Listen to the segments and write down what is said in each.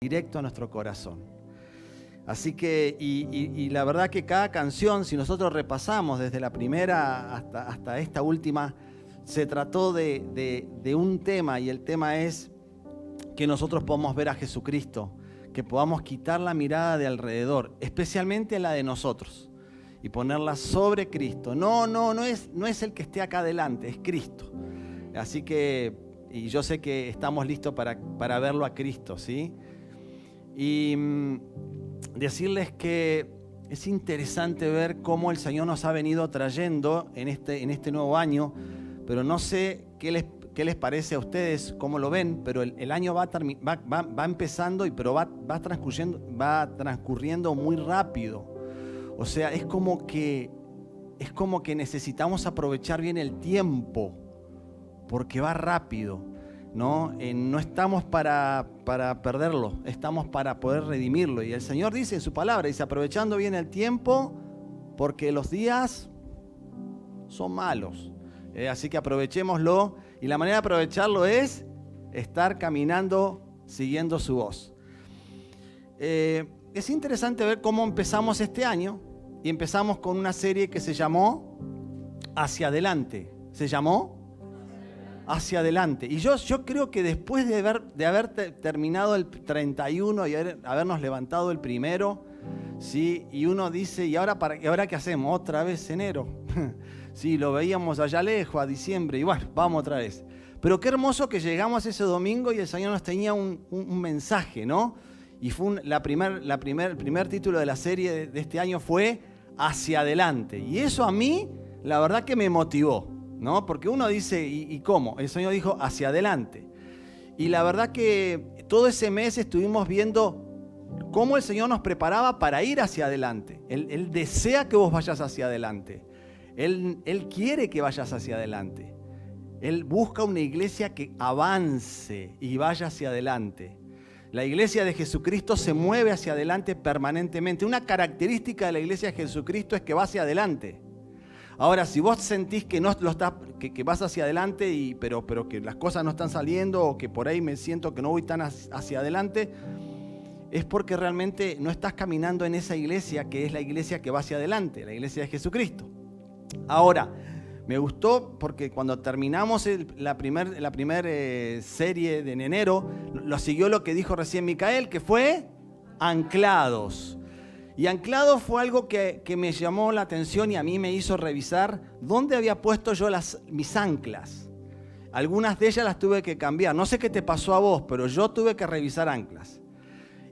directo a nuestro corazón. Así que, y la verdad que cada canción, si nosotros repasamos desde la primera hasta esta última, se trató de un tema, y el tema es que nosotros podamos ver a Jesucristo, que podamos quitar la mirada de alrededor, especialmente la de nosotros, y ponerla sobre Cristo. No es el que esté acá adelante, es Cristo. Así que, y yo sé que estamos listos para verlo a Cristo, ¿sí? Y decirles que es interesante ver cómo el Señor nos ha venido trayendo en este nuevo año, pero no sé qué les parece a ustedes, cómo lo ven, pero el año va empezando, pero va transcurriendo muy rápido. O sea, es como que necesitamos aprovechar bien el tiempo, porque va rápido, ¿no? No estamos para perderlo, estamos para poder redimirlo. Y el Señor dice en su palabra, dice, aprovechando bien el tiempo, porque los días son malos. Así que aprovechémoslo, y la manera de aprovecharlo es estar caminando siguiendo su voz. Es interesante ver cómo empezamos este año, y empezamos con una serie que se llamó Hacia Adelante. ¿Se llamó? Hacia Adelante. Y yo creo que después de haber terminado el 31 y habernos levantado el primero, ¿sí? Y uno dice, ¿y ahora qué hacemos? ¿Otra vez enero? Sí, lo veíamos allá lejos, a diciembre, y bueno, vamos otra vez. Pero qué hermoso que llegamos ese domingo y el Señor nos tenía un mensaje, ¿no? Y fue el primer título de la serie de este año fue Hacia Adelante. Y eso a mí, la verdad que me motivó, ¿no? Porque uno dice, ¿y cómo? El Señor dijo, hacia adelante. Y la verdad que todo ese mes estuvimos viendo cómo el Señor nos preparaba para ir hacia adelante. Él desea que vos vayas hacia adelante. Él quiere que vayas hacia adelante. Él busca una iglesia que avance y vaya hacia adelante. La iglesia de Jesucristo se mueve hacia adelante permanentemente. Una característica de la iglesia de Jesucristo es que va hacia adelante. Ahora, si vos sentís que que vas hacia adelante, pero que las cosas no están saliendo, o que por ahí me siento que no voy tan hacia adelante, es porque realmente no estás caminando en esa iglesia que es la iglesia que va hacia adelante, la iglesia de Jesucristo. Ahora, me gustó porque cuando terminamos la primera serie de enero, lo siguió lo que dijo recién Micael, que fue anclados. Y anclado fue algo que me llamó la atención y a mí me hizo revisar dónde había puesto yo mis anclas. Algunas de ellas las tuve que cambiar. No sé qué te pasó a vos, pero yo tuve que revisar anclas.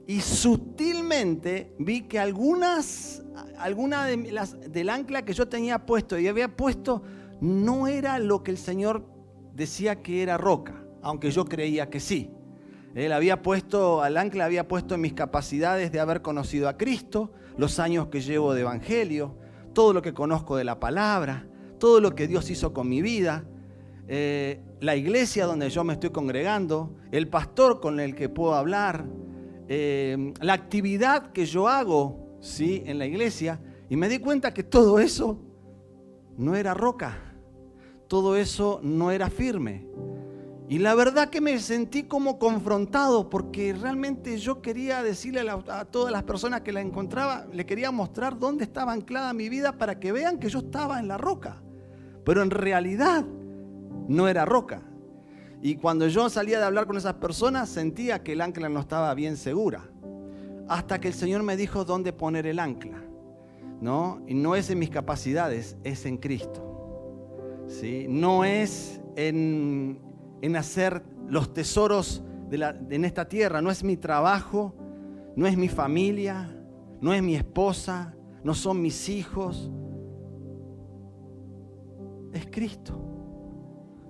Y sutilmente vi que alguna del ancla que yo tenía puesto y había puesto no era lo que el Señor decía que era roca, aunque yo creía que sí. Al ancla había puesto en mis capacidades de haber conocido a Cristo, los años que llevo de evangelio, todo lo que conozco de la palabra, todo lo que Dios hizo con mi vida, la iglesia donde yo me estoy congregando, el pastor con el que puedo hablar, la actividad que yo hago, ¿sí?, en la iglesia, y me di cuenta que todo eso no era roca, todo eso no era firme. Y la verdad que me sentí como confrontado, porque realmente yo quería decirle a todas las personas que la encontraba, le quería mostrar dónde estaba anclada mi vida para que vean que yo estaba en la roca. Pero en realidad no era roca. Y cuando yo salía de hablar con esas personas, sentía que el ancla no estaba bien segura. Hasta que el Señor me dijo dónde poner el ancla, ¿no? Y no es en mis capacidades, es en Cristo, ¿sí? No es en hacer los tesoros en esta tierra. No es mi trabajo, no es mi familia, no es mi esposa, no son mis hijos. Es Cristo.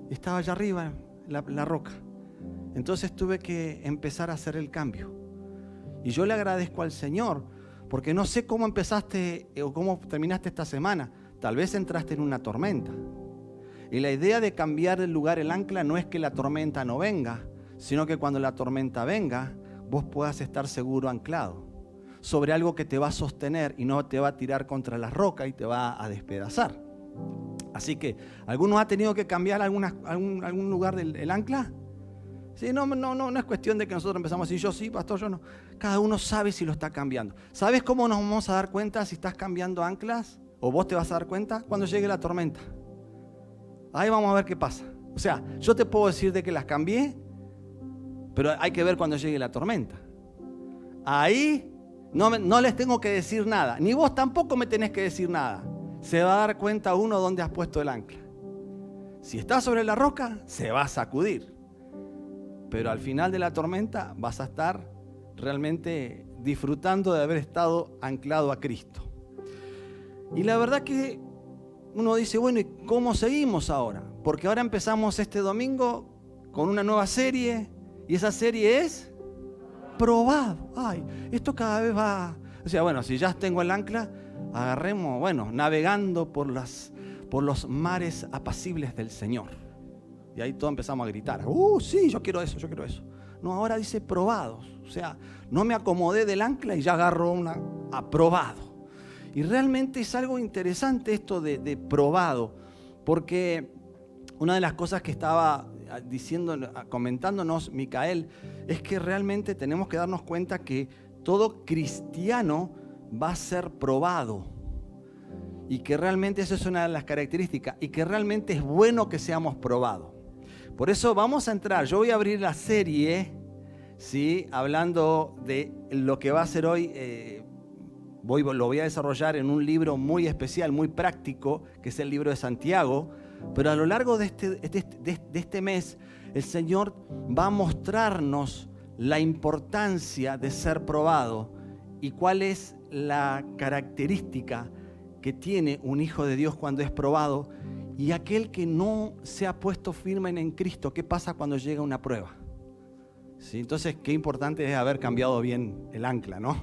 Estaba allá arriba, la roca. Entonces tuve que empezar a hacer el cambio. Y yo le agradezco al Señor, porque no sé cómo empezaste o cómo terminaste esta semana. Tal vez entraste en una tormenta. Y la idea de cambiar el lugar, el ancla, no es que la tormenta no venga, sino que cuando la tormenta venga, vos puedas estar seguro anclado sobre algo que te va a sostener y no te va a tirar contra la roca y te va a despedazar. Así que, ¿alguno ha tenido que cambiar algún lugar del ancla? Sí, no es cuestión de que nosotros empezamos a decir, yo sí, pastor, yo no. Cada uno sabe si lo está cambiando. ¿Sabes cómo nos vamos a dar cuenta si estás cambiando anclas? ¿O vos te vas a dar cuenta? Cuando llegue la tormenta. Ahí vamos a ver qué pasa. O sea, yo te puedo decir de que las cambié, pero hay que ver cuando llegue la tormenta. Ahí no les tengo que decir nada. Ni vos tampoco me tenés que decir nada. Se va a dar cuenta uno dónde has puesto el ancla. Si estás sobre la roca, se va a sacudir. Pero al final de la tormenta vas a estar realmente disfrutando de haber estado anclado a Cristo. Y la verdad que uno dice, bueno, ¿y cómo seguimos ahora? Porque ahora empezamos este domingo con una nueva serie y esa serie es Probado. Ay, esto cada vez va... O sea, bueno, si ya tengo el ancla, agarremos, bueno, navegando por los mares apacibles del Señor. Y ahí todos empezamos a gritar, sí, yo quiero eso, yo quiero eso. No, ahora dice probados. O sea, no me acomodé del ancla y ya agarro una aprobado. Y realmente es algo interesante esto de probado, porque una de las cosas que estaba comentándonos Micael, es que realmente tenemos que darnos cuenta que todo cristiano va a ser probado. Y que realmente eso es una de las características. Y que realmente es bueno que seamos probados. Por eso vamos a entrar. Yo voy a abrir la serie, ¿sí? Hablando de lo que va a ser hoy. Lo voy a desarrollar en un libro muy especial, muy práctico, que es el libro de Santiago. Pero a lo largo de este mes, el Señor va a mostrarnos la importancia de ser probado y cuál es la característica que tiene un hijo de Dios cuando es probado, y aquel que no se ha puesto firme en Cristo. ¿Qué pasa cuando llega una prueba? ¿Sí? Entonces, qué importante es haber cambiado bien el ancla, ¿no?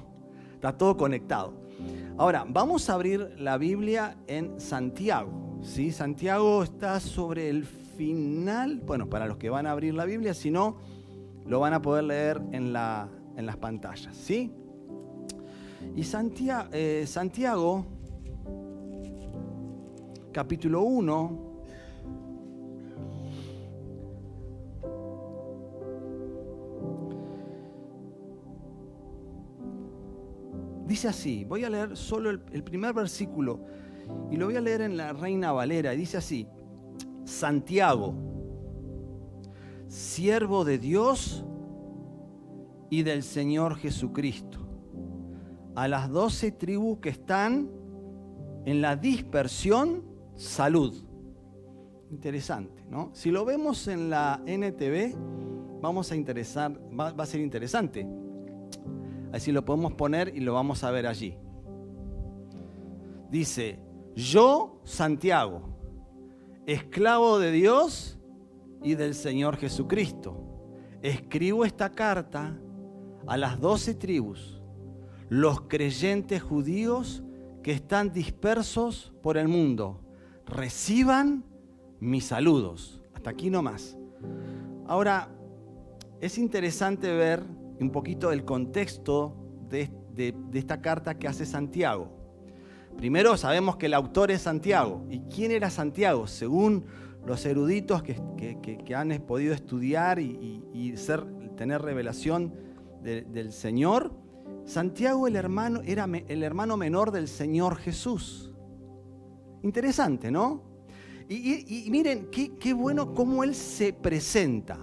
Está todo conectado. Ahora, vamos a abrir la Biblia en Santiago, ¿sí? Santiago está sobre el final, bueno, para los que van a abrir la Biblia, si no, lo van a poder leer en las pantallas, ¿sí? Y Santiago, capítulo 1, dice así, voy a leer solo el primer versículo y lo voy a leer en la Reina Valera, y dice así: Santiago, siervo de Dios y del Señor Jesucristo, a las 12 tribus que están en la dispersión, salud. Interesante, ¿no? Si lo vemos en la NTV, va a ser interesante. Así lo podemos poner y lo vamos a ver allí. Dice: yo, Santiago, esclavo de Dios y del Señor Jesucristo, escribo esta carta a las 12 tribus, los creyentes judíos que están dispersos por el mundo. Reciban mis saludos. Hasta aquí nomás. Ahora, es interesante ver un poquito el contexto de esta carta que hace Santiago. Primero, sabemos que el autor es Santiago. ¿Y quién era Santiago? Según los eruditos que han podido estudiar y tener revelación del Señor, Santiago era el hermano menor del Señor Jesús. Interesante, ¿no? Y miren, qué bueno cómo él se presenta.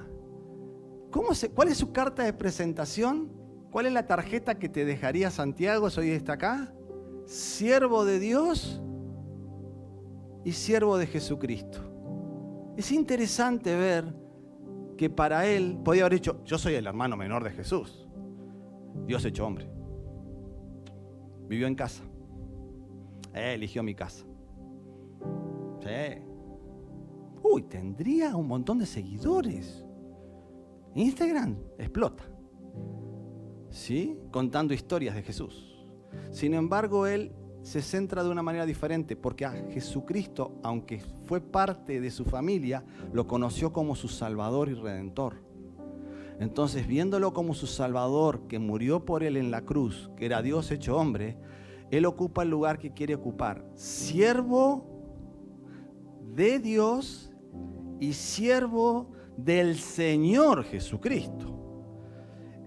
¿Cuál es su carta de presentación? ¿Cuál es la tarjeta que te dejaría Santiago si hoy está acá? Siervo de Dios y siervo de Jesucristo. Es interesante ver que para él podía haber dicho: yo soy el hermano menor de Jesús. Dios hecho hombre. Vivió en casa. Eligió mi casa. Sí. Tendría un montón de seguidores. Instagram explota. ¿Sí? Contando historias de Jesús. Sin embargo, él se centra de una manera diferente, porque a Jesucristo, aunque fue parte de su familia, lo conoció como su Salvador y Redentor. Entonces, viéndolo como su Salvador, que murió por él en la cruz, que era Dios hecho hombre, él ocupa el lugar que quiere ocupar: siervo de Dios y siervo del Señor Jesucristo.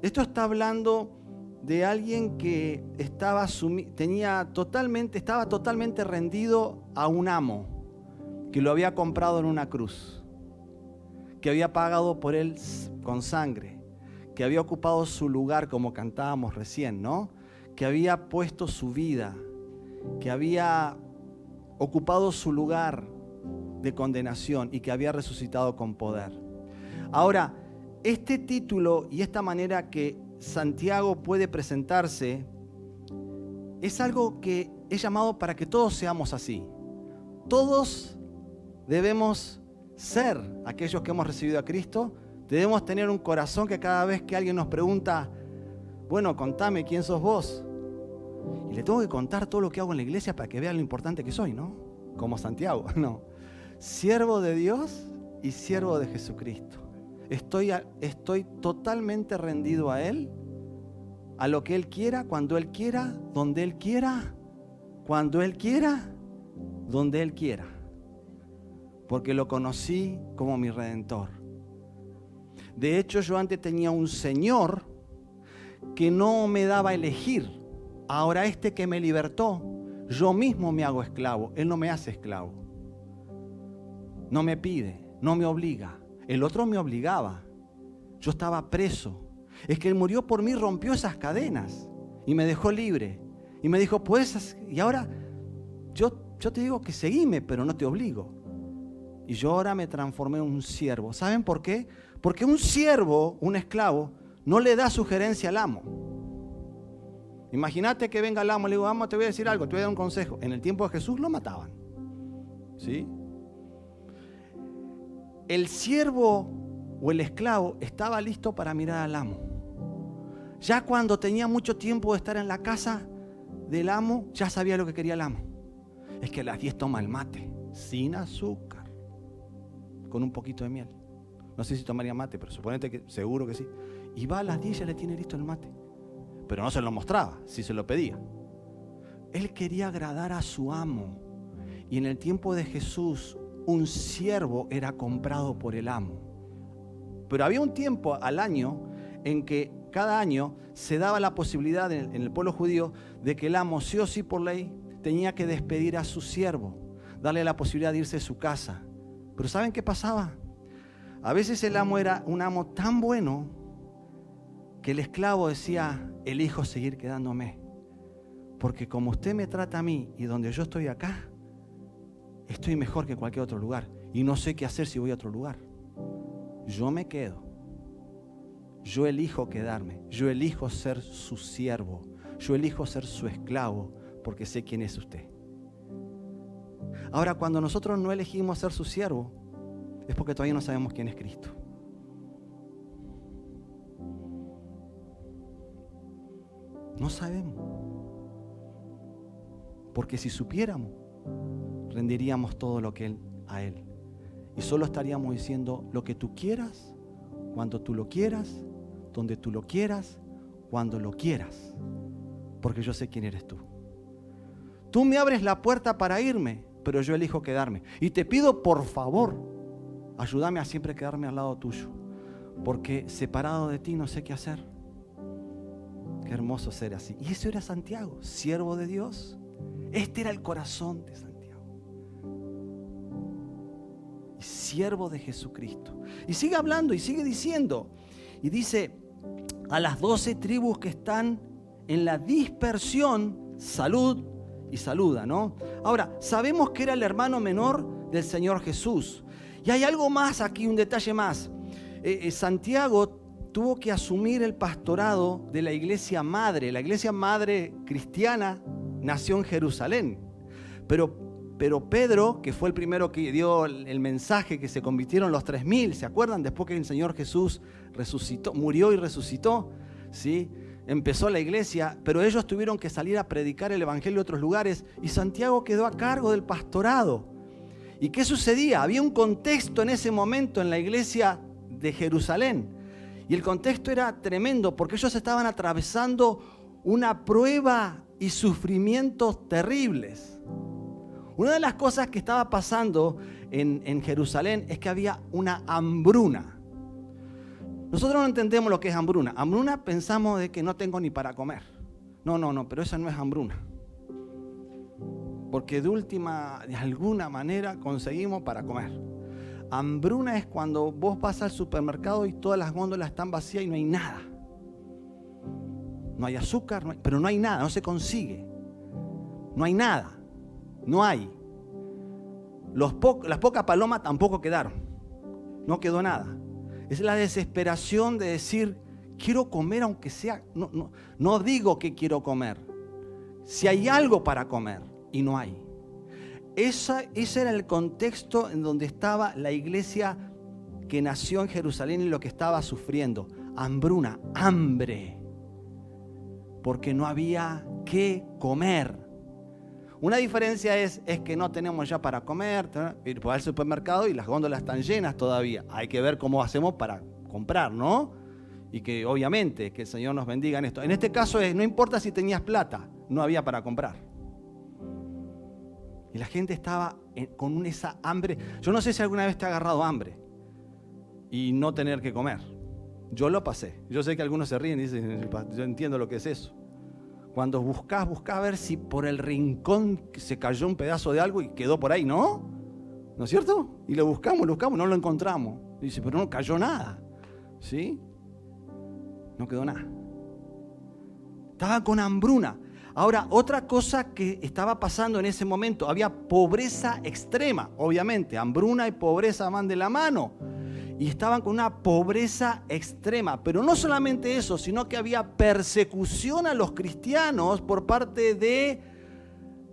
Esto está hablando de alguien que estaba totalmente rendido a un amo que lo había comprado en una cruz, que había pagado por él con sangre, que había ocupado su lugar como cantábamos recién, ¿no? Que había puesto su vida, que había ocupado su lugar de condenación y que había resucitado con poder. Ahora, este título y esta manera que Santiago puede presentarse es algo que es llamado para que todos seamos así. Todos debemos ser aquellos que hemos recibido a Cristo. Debemos tener un corazón que cada vez que alguien nos pregunta, bueno, contame quién sos vos. Y le tengo que contar todo lo que hago en la iglesia para que vean lo importante que soy, ¿no? Como Santiago, no. Siervo de Dios y siervo de Jesucristo. Estoy totalmente rendido a Él, a lo que Él quiera, cuando Él quiera, donde Él quiera, cuando Él quiera, donde Él quiera. Porque lo conocí como mi Redentor. De hecho, yo antes tenía un Señor que no me daba a elegir. Ahora este que me libertó, yo mismo me hago esclavo. Él no me hace esclavo. No me pide, no me obliga. El otro me obligaba. Yo estaba preso. Es que Él murió por mí, rompió esas cadenas y me dejó libre. Y me dijo, pues, y ahora yo te digo que seguime, pero no te obligo. Y yo ahora me transformé en un siervo. ¿Saben por qué? Porque un siervo, un esclavo, no le da sugerencia al amo. Imagínate que venga el amo y le digo, amo, te voy a decir algo, te voy a dar un consejo. En el tiempo de Jesús lo mataban. ¿Sí? El siervo o el esclavo estaba listo para mirar al amo. Ya cuando tenía mucho tiempo de estar en la casa del amo, ya sabía lo que quería el amo. Es que a las 10 toma el mate, sin azúcar, con un poquito de miel. No sé si tomaría mate, pero suponete que seguro que sí. Y va a las 10 y ya le tiene listo el mate. Pero no se lo mostraba, sí se lo pedía. Él quería agradar a su amo. Y en el tiempo de Jesús, un siervo era comprado por el amo. Pero había un tiempo al año en que cada año se daba la posibilidad en el pueblo judío de que el amo, sí o sí por ley, tenía que despedir a su siervo, darle la posibilidad de irse a su casa. Pero ¿saben qué pasaba? A veces el amo era un amo tan bueno que el esclavo decía, elijo seguir quedándome, porque como usted me trata a mí y donde yo estoy acá, estoy mejor que cualquier otro lugar y no sé qué hacer si voy a otro lugar. Yo me quedo. Yo elijo quedarme. Yo elijo ser su siervo. Yo elijo ser su esclavo porque sé quién es usted. Ahora, cuando nosotros no elegimos ser su siervo, es porque todavía no sabemos quién es Cristo. No sabemos. Porque si supiéramos, rendiríamos todo lo que a Él. Y solo estaríamos diciendo lo que tú quieras, cuando tú lo quieras, donde tú lo quieras, cuando lo quieras. Porque yo sé quién eres tú. Tú me abres la puerta para irme, pero yo elijo quedarme. Y te pido, por favor, ayúdame a siempre quedarme al lado tuyo. Porque separado de ti no sé qué hacer. Qué hermoso ser así. Y eso era Santiago, siervo de Dios. Este era el corazón de Santiago. Y siervo de Jesucristo. Y sigue hablando y sigue diciendo. Y dice, a las 12 tribus que están en la dispersión, salud y saluda, ¿no? Ahora, sabemos que era el hermano menor del Señor Jesús. Y hay algo más aquí, un detalle más. Santiago tuvo que asumir el pastorado de la iglesia madre. La iglesia madre cristiana nació en Jerusalén. Pero Pedro, que fue el primero que dio el mensaje, que se convirtieron los 3.000, ¿se acuerdan? Después que el Señor Jesús resucitó, murió y resucitó, ¿sí? Empezó la iglesia, pero ellos tuvieron que salir a predicar el evangelio a otros lugares y Santiago quedó a cargo del pastorado. ¿Y qué sucedía? Había un contexto en ese momento en la iglesia de Jerusalén y el contexto era tremendo porque ellos estaban atravesando una prueba y sufrimientos terribles. Una de las cosas que estaba pasando en Jerusalén es que había una hambruna. Nosotros no entendemos lo que es hambruna. Hambruna pensamos de que no tengo ni para comer. No, pero esa no es hambruna. Porque de alguna manera conseguimos para comer. Hambruna es cuando vos vas al supermercado y todas las góndolas están vacías y no hay nada. No hay azúcar, pero no hay nada, no se consigue. No hay nada, no hay. Las pocas palomas tampoco quedaron. No quedó nada. Es la desesperación de decir, quiero comer aunque sea. No digo que quiero comer. Si hay algo para comer y no hay. Ese era el contexto en donde estaba la iglesia que nació en Jerusalén y lo que estaba sufriendo. Hambruna, hambre. Porque no había qué comer. Una diferencia es que no tenemos ya para comer, ir al supermercado y las góndolas están llenas todavía. Hay que ver cómo hacemos para comprar, ¿no? Y que obviamente que el Señor nos bendiga en esto. En este caso no importa si tenías plata, no había para comprar. Y la gente estaba con esa hambre. Yo no sé si alguna vez te ha agarrado hambre y no tener que comer. Yo lo pasé. Yo sé que algunos se ríen y dicen, yo entiendo lo que es eso. Cuando buscás a ver si por el rincón se cayó un pedazo de algo y quedó por ahí, ¿no? ¿No es cierto? Y lo buscamos, no lo encontramos. Y dice, pero no cayó nada. ¿Sí? No quedó nada. Estaba con hambruna. Ahora, otra cosa que estaba pasando en ese momento, había pobreza extrema, obviamente. Hambruna y pobreza van de la mano. Y estaban con una pobreza extrema. Pero no solamente eso, sino que había persecución a los cristianos por parte de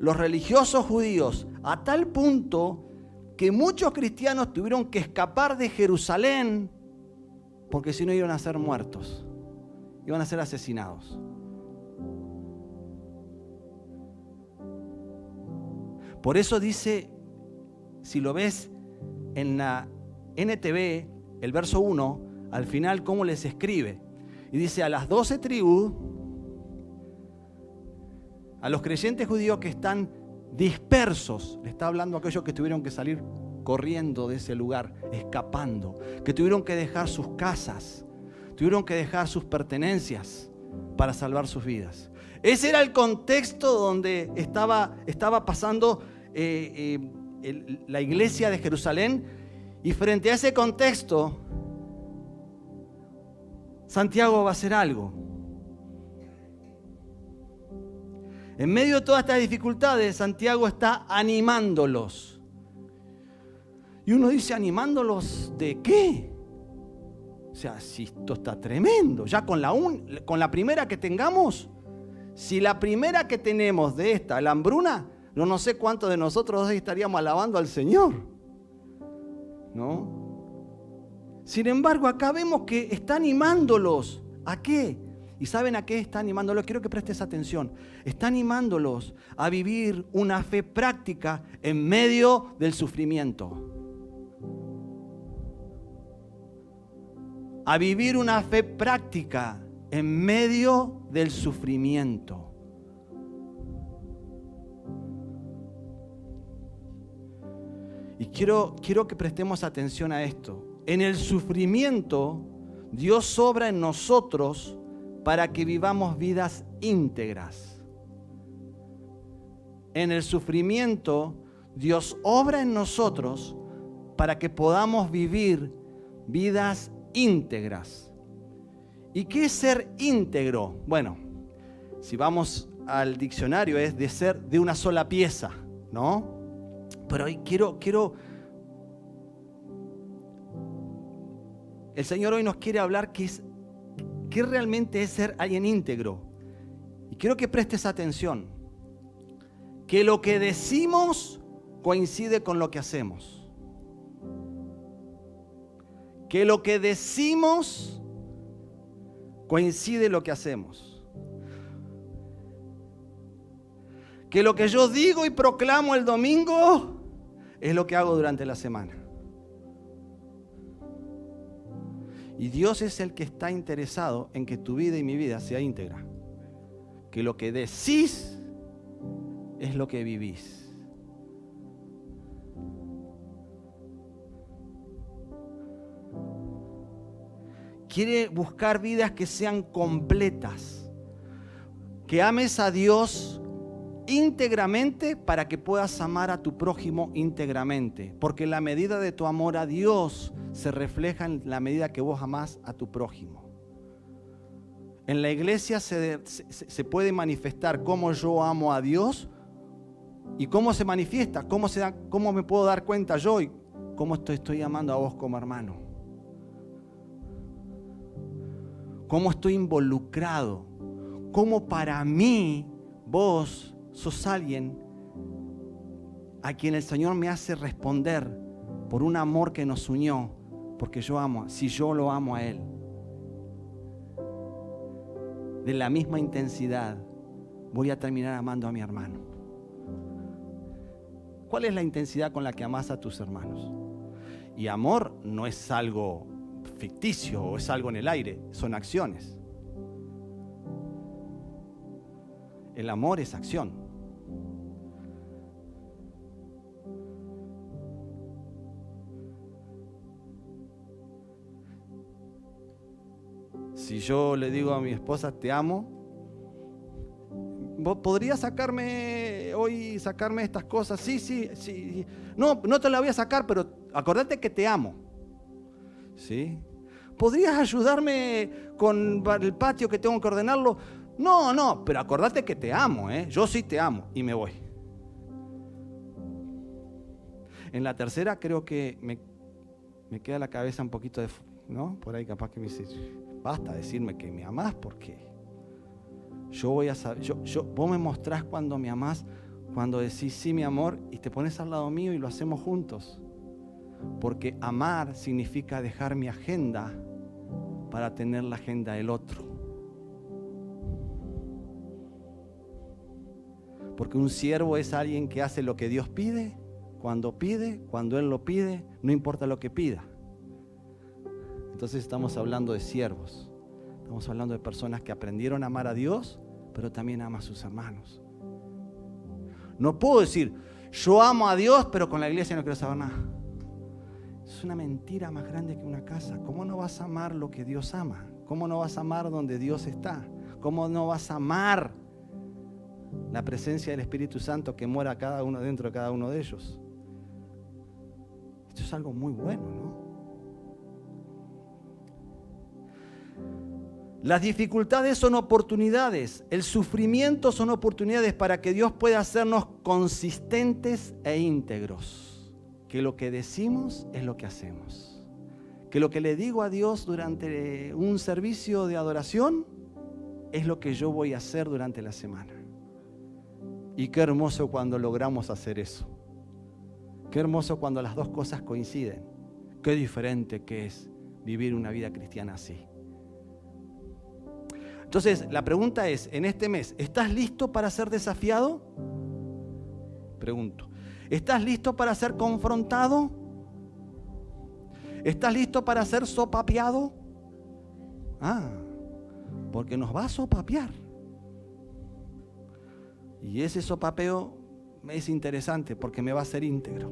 los religiosos judíos. A tal punto que muchos cristianos tuvieron que escapar de Jerusalén porque si no iban a ser muertos. Iban a ser asesinados. Por eso dice, si lo ves en la NTV, el verso 1, al final, cómo les escribe. Y dice, a las 12 tribus, a los creyentes judíos que están dispersos, le está hablando a aquellos que tuvieron que salir corriendo de ese lugar, escapando, que tuvieron que dejar sus casas, tuvieron que dejar sus pertenencias para salvar sus vidas. Ese era el contexto donde estaba pasando la iglesia de Jerusalén. Y frente a ese contexto, Santiago va a hacer algo. En medio de todas estas dificultades, Santiago está animándolos. Y uno dice, ¿animándolos de qué? O sea, si esto está tremendo. Ya con la primera que tengamos, si la primera que tenemos de esta, la hambruna, no sé cuántos de nosotros estaríamos alabando al Señor. ¿No? Sin embargo, acá vemos que está animándolos. ¿A qué? ¿Y saben a qué está animándolos? Quiero que prestes atención. Está animándolos a vivir una fe práctica en medio del sufrimiento. A vivir una fe práctica en medio del sufrimiento. Y quiero que prestemos atención a esto. En el sufrimiento, Dios obra en nosotros para que vivamos vidas íntegras. En el sufrimiento, Dios obra en nosotros para que podamos vivir vidas íntegras. ¿Y qué es ser íntegro? Bueno, si vamos al diccionario es de ser de una sola pieza, ¿no? Pero hoy quiero, el Señor hoy nos quiere hablar qué realmente es ser alguien íntegro. Y quiero que prestes atención, que lo que decimos coincide con lo que hacemos. Que lo que decimos coincide lo que hacemos. Que lo que yo digo y proclamo el domingo es lo que hago durante la semana. Y Dios es el que está interesado en que tu vida y mi vida sea íntegra. Que lo que decís es lo que vivís. quiere buscar vidas que sean completas. Que ames a Dios íntegramente para que puedas amar a tu prójimo íntegramente. Porque la medida de tu amor a Dios se refleja en la medida que vos amás a tu prójimo. En la iglesia se puede manifestar cómo yo amo a Dios y cómo se manifiesta, cómo me puedo dar cuenta yo y cómo estoy amando a vos como hermano. Cómo estoy involucrado, cómo para mí vos sos alguien a quien el Señor me hace responder por un amor que nos unió, porque yo amo, si yo lo amo a Él. De la misma intensidad voy a terminar amando a mi hermano. ¿Cuál es la intensidad con la que amás a tus hermanos? Y amor no es algo ficticio o es algo en el aire, son acciones. El amor es acción. Si yo le digo a mi esposa, te amo, ¿vos podrías sacarme estas cosas? Sí. No te la voy a sacar, pero acordate que te amo. ¿Sí? ¿Podrías ayudarme con el patio que tengo que ordenarlo? No, pero acordate que te amo, yo sí te amo, y me voy. En la tercera creo que me queda la cabeza un poquito de... ¿no? Por ahí capaz que me dice, basta decirme que me amás, porque yo voy a saber, vos me mostrás cuando me amás, cuando decís sí mi amor y te pones al lado mío y lo hacemos juntos. Porque amar significa dejar mi agenda para tener la agenda del otro. Porque un siervo es alguien que hace lo que Dios pide, cuando Él lo pide, no importa lo que pida. Entonces estamos hablando de siervos. Estamos hablando de personas que aprendieron a amar a Dios, pero también aman a sus hermanos. No puedo decir, yo amo a Dios, pero con la iglesia no quiero saber nada. Es una mentira más grande que una casa. ¿Cómo no vas a amar lo que Dios ama? ¿Cómo no vas a amar donde Dios está? ¿Cómo no vas a amar la presencia del Espíritu Santo que mora dentro de cada uno de ellos? Esto es algo muy bueno, ¿no? Las dificultades son oportunidades, el sufrimiento son oportunidades para que Dios pueda hacernos consistentes e íntegros. Que lo que decimos es lo que hacemos. Que lo que le digo a Dios durante un servicio de adoración es lo que yo voy a hacer durante la semana. Y qué hermoso cuando logramos hacer eso. Qué hermoso cuando las dos cosas coinciden. Qué diferente que es vivir una vida cristiana así. Entonces, la pregunta es, en este mes, ¿estás listo para ser desafiado? Pregunto. ¿Estás listo para ser confrontado? ¿Estás listo para ser sopapeado? Porque nos va a sopapear. Y ese sopapeo es interesante porque me va a hacer íntegro.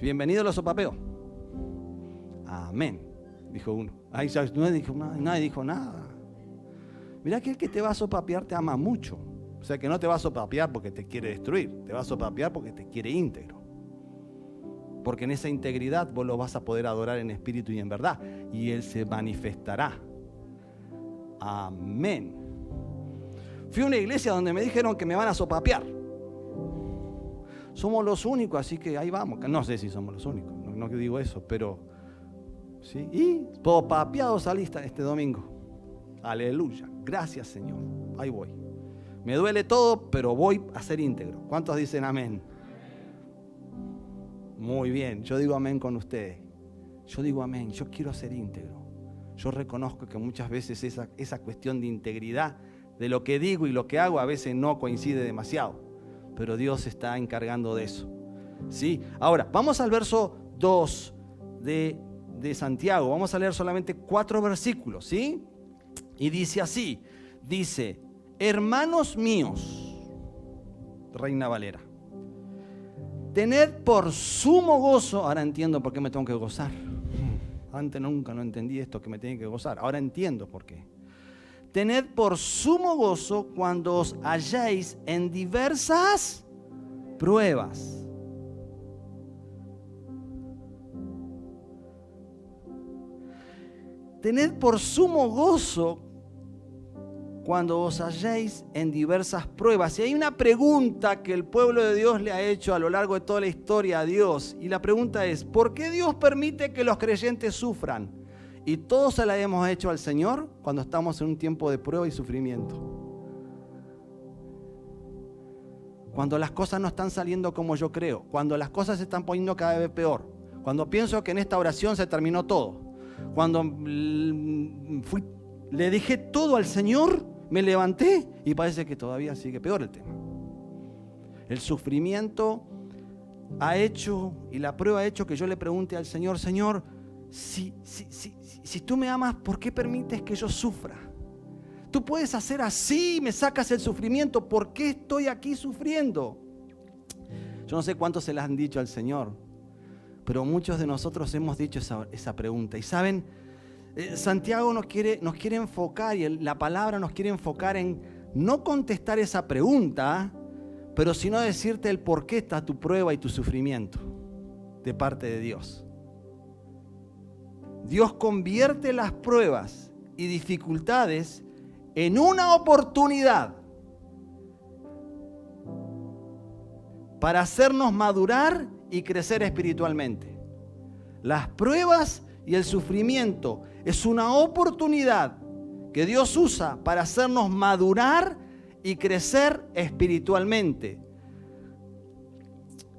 Bienvenido a los sopapeos. Amén, dijo uno. Ahí nadie dijo nada. Mirá que el que te va a sopapear te ama mucho. O sea que no te va a sopapear porque te quiere destruir. Te va a sopapear porque te quiere íntegro. Porque en esa integridad vos lo vas a poder adorar en espíritu y en verdad. Y Él se manifestará. Amén. Fui a una iglesia donde me dijeron que me van a sopapear. Somos los únicos, así que ahí vamos. No sé si somos los únicos, no digo eso, pero ¿sí? Y sopapeado saliste este domingo. Aleluya, gracias Señor. Ahí voy. Me duele todo, pero voy a ser íntegro. ¿Cuántos dicen amén? Muy bien, yo digo amén con ustedes. Yo digo amén, yo quiero ser íntegro. Yo reconozco que muchas veces esa cuestión de integridad de lo que digo y lo que hago a veces no coincide demasiado, pero Dios se está encargando de eso. ¿Sí? Ahora, vamos al verso 2 de Santiago. Vamos a leer solamente 4 versículos, ¿sí? Y dice así, dice, hermanos míos, Reina Valera, tened por sumo gozo, ahora entiendo por qué me tengo que gozar. Antes nunca no entendí esto que me tenía que gozar. Ahora entiendo por qué. Tened por sumo gozo cuando os halléis en diversas pruebas. Tened por sumo gozo cuando os halléis en diversas pruebas. Y hay una pregunta que el pueblo de Dios le ha hecho a lo largo de toda la historia a Dios. Y la pregunta es, ¿por qué Dios permite que los creyentes sufran? Y todos se la hemos hecho al Señor cuando estamos en un tiempo de prueba y sufrimiento. Cuando las cosas no están saliendo como yo creo. Cuando las cosas se están poniendo cada vez peor. Cuando pienso que en esta oración se terminó todo. Cuando le dejé todo al Señor, me levanté y parece que todavía sigue peor el tema. El sufrimiento ha hecho y la prueba ha hecho que yo le pregunte al Señor, Señor, si tú me amas, ¿por qué permites que yo sufra? Tú puedes hacer así, me sacas el sufrimiento, ¿por qué estoy aquí sufriendo? Yo no sé cuántos se las han dicho al Señor, pero muchos de nosotros hemos dicho esa pregunta. Y saben, Santiago nos quiere enfocar, y la palabra nos quiere enfocar en no contestar esa pregunta, pero sino decirte el por qué está tu prueba y tu sufrimiento de parte de Dios. Dios convierte las pruebas y dificultades en una oportunidad para hacernos madurar y crecer espiritualmente. Las pruebas y el sufrimiento es una oportunidad que Dios usa para hacernos madurar y crecer espiritualmente.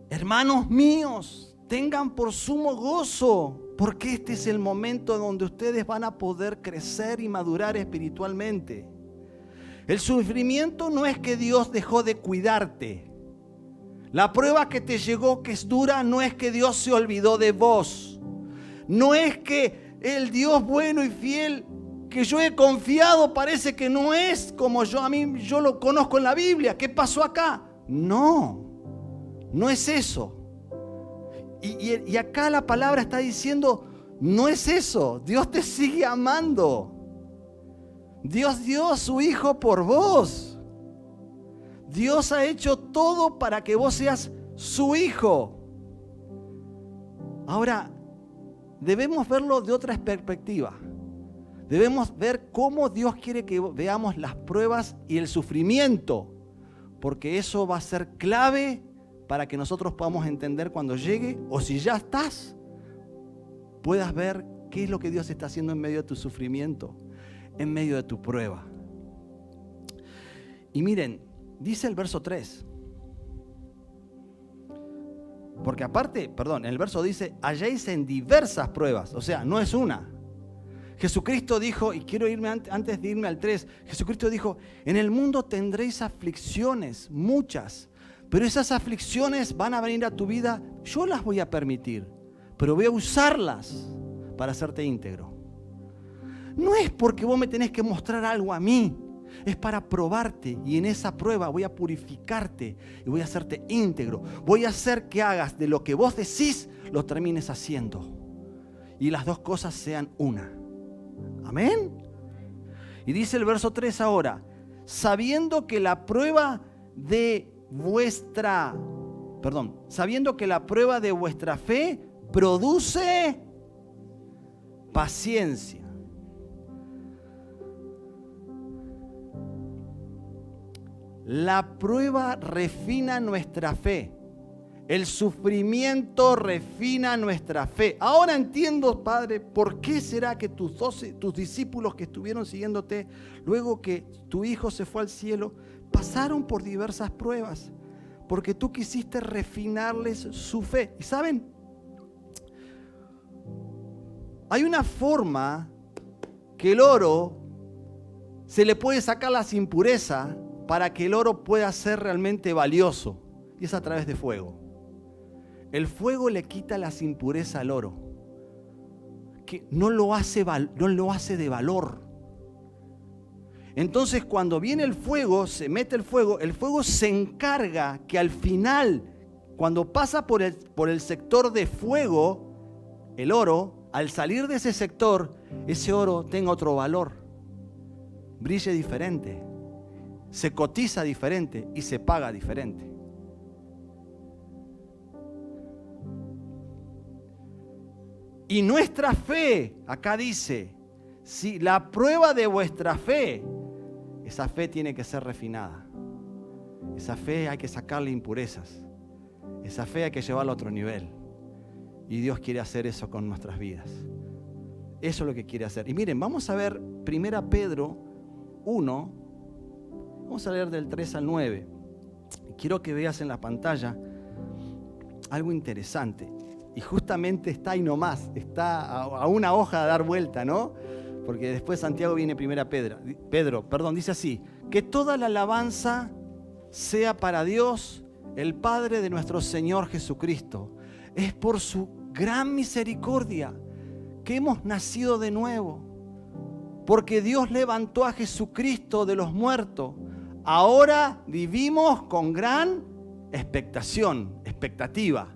Hermanos míos, tengan por sumo gozo, porque este es el momento donde ustedes van a poder crecer y madurar espiritualmente. El sufrimiento no es que Dios dejó de cuidarte. La prueba que te llegó, que es dura, no es que Dios se olvidó de vos. No es que el Dios bueno y fiel que yo he confiado parece que no es como yo lo conozco en la Biblia. ¿Qué pasó acá? No es eso. Y acá la palabra está diciendo, no es eso. Dios te sigue amando. Dios dio a su Hijo por vos. Dios ha hecho todo para que vos seas su hijo. Ahora, debemos verlo de otra perspectiva. Debemos ver cómo Dios quiere que veamos las pruebas y el sufrimiento, porque eso va a ser clave para que nosotros podamos entender cuando llegue, o si ya estás, puedas ver qué es lo que Dios está haciendo en medio de tu sufrimiento, en medio de tu prueba. Y miren, dice el verso 3. Porque aparte, el verso dice, halléis en diversas pruebas, o sea, no es una. Jesucristo dijo, y quiero irme antes de irme al 3, Jesucristo dijo, en el mundo tendréis aflicciones, muchas, pero esas aflicciones van a venir a tu vida, yo las voy a permitir, pero voy a usarlas para hacerte íntegro. No es porque vos me tenés que mostrar algo a mí, es para probarte, y en esa prueba voy a purificarte y voy a hacerte íntegro. Voy a hacer que hagas de lo que vos decís, lo termines haciendo. Y las dos cosas sean una. Amén. Y dice el verso 3 ahora, sabiendo que la prueba de vuestra fe produce paciencia. La prueba refina nuestra fe. El sufrimiento refina nuestra fe. Ahora entiendo, Padre, por qué será que tus discípulos que estuvieron siguiéndote, luego que tu Hijo se fue al cielo, pasaron por diversas pruebas. Porque tú quisiste refinarles su fe. ¿Y saben? Hay una forma que el oro se le puede sacar las impurezas para que el oro pueda ser realmente valioso, y es a través de fuego. El fuego le quita las impurezas al oro, que no lo hace de valor. Entonces cuando viene el fuego, se mete el fuego se encarga que al final, cuando pasa por el sector de fuego, el oro, al salir de ese sector, ese oro tenga otro valor, brille diferente, se cotiza diferente y se paga diferente. Y nuestra fe, acá dice, si la prueba de vuestra fe, esa fe tiene que ser refinada. Esa fe hay que sacarle impurezas. Esa fe hay que llevarla a otro nivel. Y Dios quiere hacer eso con nuestras vidas. Eso es lo que quiere hacer. Y miren, vamos a ver 1 Pedro 1. Vamos a leer del 3 al 9. Quiero que veas en la pantalla algo interesante. Y justamente está ahí nomás. Está a una hoja de dar vuelta, ¿no? Porque después Santiago viene 1 Pedro, dice así: que toda la alabanza sea para Dios, el Padre de nuestro Señor Jesucristo. Es por su gran misericordia que hemos nacido de nuevo, porque Dios levantó a Jesucristo de los muertos. Ahora vivimos con gran expectativa.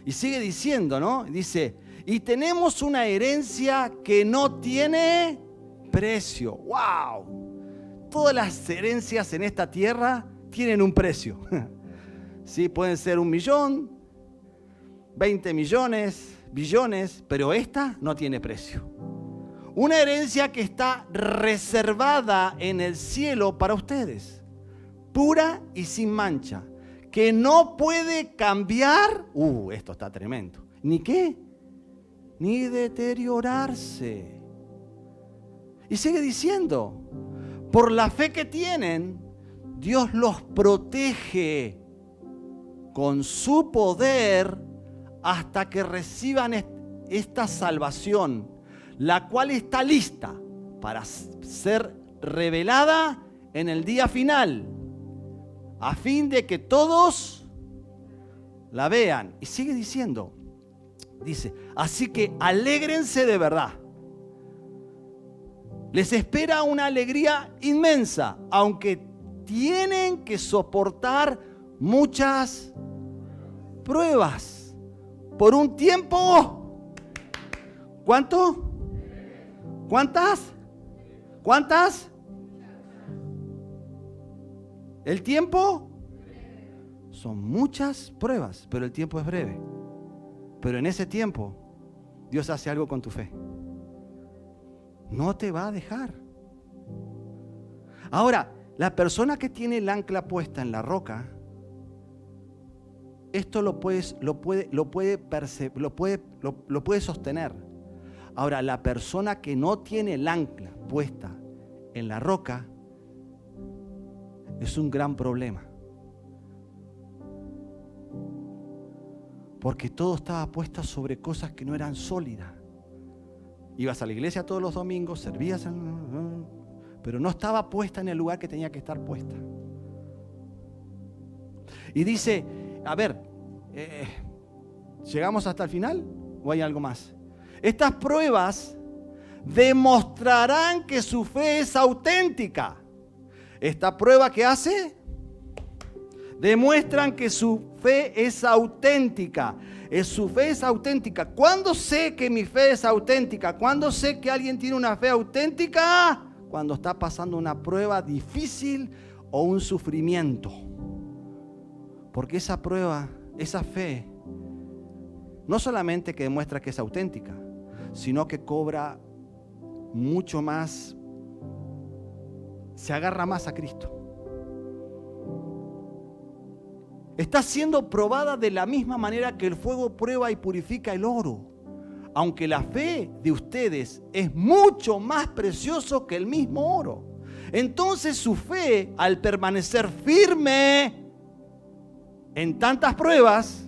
Y sigue diciendo, ¿no? Dice, y tenemos una herencia que no tiene precio. ¡Wow! Todas las herencias en esta tierra tienen un precio. Sí, pueden ser 1 millón, 20 millones, billones, pero esta no tiene precio. Una herencia que está reservada en el cielo para ustedes, pura y sin mancha, que no puede cambiar. Esto está tremendo. ¿Ni qué? Ni deteriorarse. Y sigue diciendo, por la fe que tienen, Dios los protege con su poder hasta que reciban esta salvación, la cual está lista para ser revelada en el día final, a fin de que todos la vean. Y sigue diciendo, dice, así que alégrense de verdad. Les espera una alegría inmensa, aunque tienen que soportar muchas pruebas por un tiempo. ¿Cuánto? ¿Cuántas? ¿El tiempo? Son muchas pruebas, pero el tiempo es breve. Pero en ese tiempo, Dios hace algo con tu fe. No te va a dejar. Ahora, la persona que tiene el ancla puesta en la roca, esto lo puede sostener. Ahora, la persona que no tiene el ancla puesta en la roca es un gran problema. Porque todo estaba puesto sobre cosas que no eran sólidas. Ibas a la iglesia todos los domingos, servías, pero no estaba puesta en el lugar que tenía que estar puesta. Y dice, a ver, ¿llegamos hasta el final o hay algo más? Estas pruebas demostrarán que su fe es auténtica. ¿Esta prueba qué hace? Demuestran que su fe es auténtica. Su fe es auténtica. ¿Cuándo sé que mi fe es auténtica? ¿Cuándo sé que alguien tiene una fe auténtica? Cuando está pasando una prueba difícil o un sufrimiento. Porque esa prueba, esa fe, no solamente que demuestra que es auténtica, sino que cobra mucho más, se agarra más a Cristo. Está siendo probada de la misma manera que el fuego prueba y purifica el oro. Aunque la fe de ustedes es mucho más precioso que el mismo oro. Entonces su fe, al permanecer firme en tantas pruebas,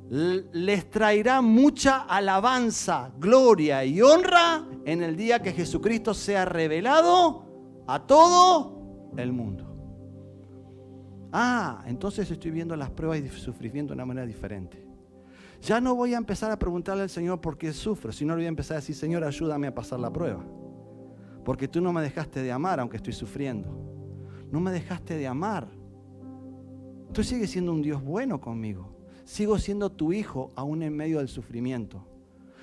les traerá mucha alabanza, gloria y honra en el día que Jesucristo sea revelado a todo el mundo. Entonces estoy viendo las pruebas y sufrimiento de una manera diferente. Ya no voy a empezar a preguntarle al Señor por qué sufro, sino le voy a empezar a decir, Señor, ayúdame a pasar la prueba. Porque tú no me dejaste de amar aunque estoy sufriendo. No me dejaste de amar. Tú sigues siendo un Dios bueno conmigo. sigo siendo tu hijo aún en medio del sufrimiento.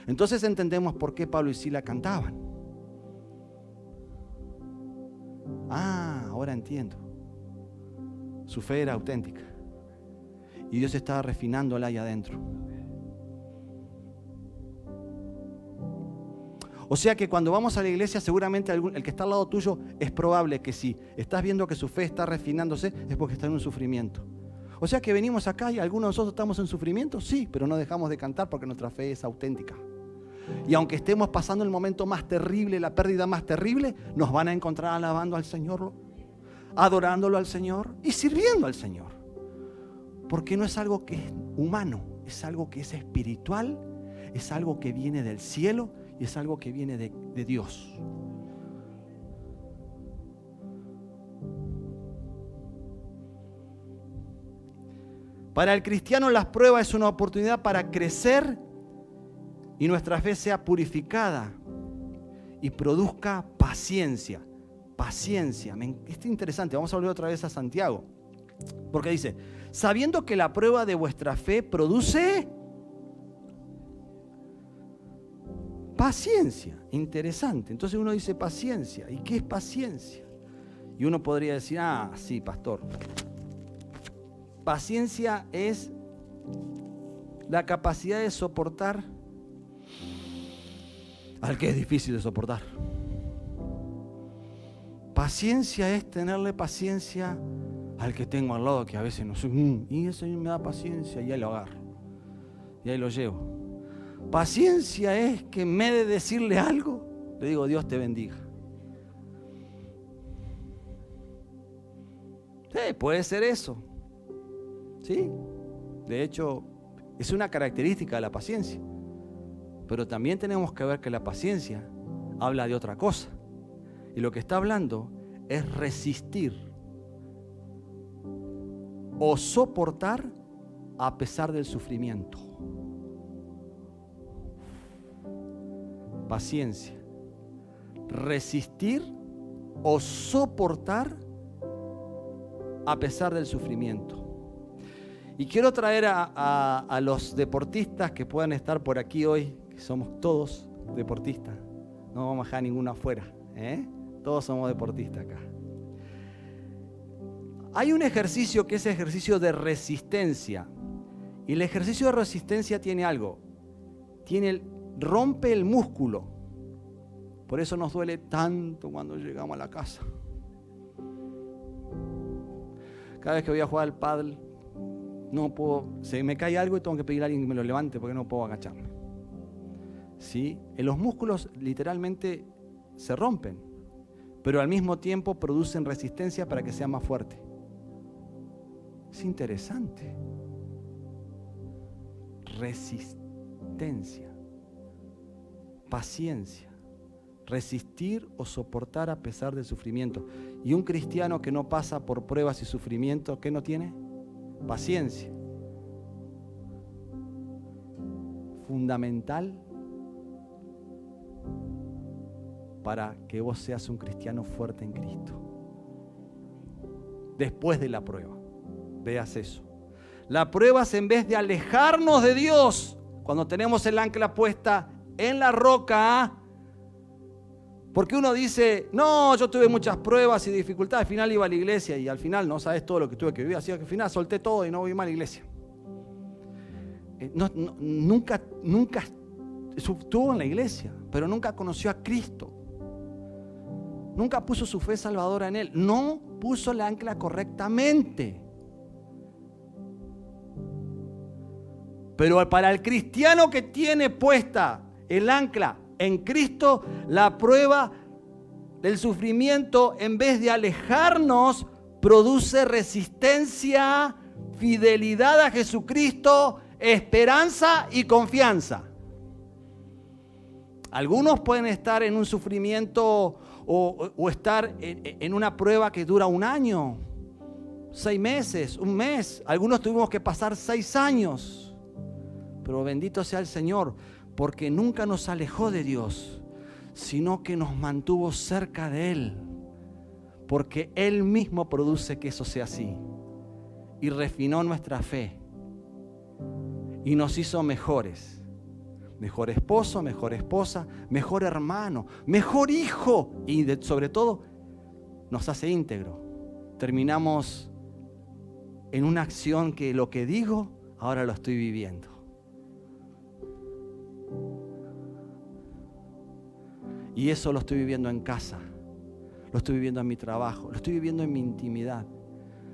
Entonces entendemos por qué Pablo y Sila cantaban. Ahora entiendo. Su fe era auténtica. Y Dios estaba refinándola ahí adentro. O sea que cuando vamos a la iglesia, seguramente el que está al lado tuyo, es probable que si estás viendo que su fe está refinándose, es porque está en un sufrimiento. O sea que venimos acá y algunos de nosotros estamos en sufrimiento, sí, pero no dejamos de cantar porque nuestra fe es auténtica. Y aunque estemos pasando el momento más terrible, la pérdida más terrible, nos van a encontrar alabando al Señor, adorándolo al Señor y sirviendo al Señor. Porque no es algo que es humano, es algo que es espiritual, es algo que viene del cielo y es algo que viene de Dios. Para el cristiano las pruebas es una oportunidad para crecer y nuestra fe sea purificada y produzca paciencia. Paciencia. Está interesante. Vamos a volver otra vez a Santiago. Porque dice, sabiendo que la prueba de vuestra fe produce paciencia. Interesante. Entonces uno dice paciencia. ¿Y qué es paciencia? Y uno podría decir, sí, pastor. Paciencia es la capacidad de soportar al que es difícil de soportar. Paciencia es tenerle paciencia al que tengo al lado, que a veces no soy, y ese me da paciencia y ahí lo agarro y ahí lo llevo. Paciencia es que en vez de decirle algo, le digo Dios te bendiga. Sí, puede ser eso. Sí, de hecho es una característica de la paciencia. Pero también tenemos que ver que la paciencia habla de otra cosa. Y lo que está hablando es resistir o soportar a pesar del sufrimiento. Paciencia. Resistir o soportar a pesar del sufrimiento. Y quiero traer a los deportistas que puedan estar por aquí hoy, que somos todos deportistas. No vamos a dejar ninguno afuera, ¿eh? Todos somos deportistas acá. Hay un ejercicio que es ejercicio de resistencia. Y el ejercicio de resistencia tiene algo. Rompe el músculo. Por eso nos duele tanto cuando llegamos a la casa. Cada vez que voy a jugar al pádel, no puedo, se me cae algo y tengo que pedirle a alguien que me lo levante porque no puedo agacharme. ¿Sí? Los músculos literalmente se rompen, pero al mismo tiempo producen resistencia para que sea más fuerte. Es interesante. Resistencia. Paciencia. Resistir o soportar a pesar del sufrimiento. Y un cristiano que no pasa por pruebas y sufrimiento, ¿qué no tiene? Paciencia. Fundamental para que vos seas un cristiano fuerte en Cristo. Después de la prueba, veas eso. La prueba es en vez de alejarnos de Dios, cuando tenemos el ancla puesta en la roca. Porque uno dice, no, yo tuve muchas pruebas y dificultades, al final iba a la iglesia y al final no sabes todo lo que tuve que vivir, así que al final solté todo y no voy más a la iglesia. Nunca estuvo en la iglesia, pero nunca conoció a Cristo. Nunca puso su fe salvadora en Él. No puso la ancla correctamente. Pero para el cristiano que tiene puesta el ancla en Cristo, la prueba del sufrimiento, en vez de alejarnos, produce resistencia, fidelidad a Jesucristo, esperanza y confianza. Algunos pueden estar en un sufrimiento o estar en una prueba que dura 1 año, 6 meses, 1 mes. Algunos tuvimos que pasar 6 años. Pero bendito sea el Señor, porque nunca nos alejó de Dios, sino que nos mantuvo cerca de Él, porque Él mismo produce que eso sea así y refinó nuestra fe. y nos hizo mejores. Mejor esposo, mejor esposa, mejor hermano, mejor hijo y sobre todo nos hace íntegro. Terminamos en una acción que lo que digo, ahora lo estoy viviendo. Y eso lo estoy viviendo en casa, lo estoy viviendo en mi trabajo, lo estoy viviendo en mi intimidad.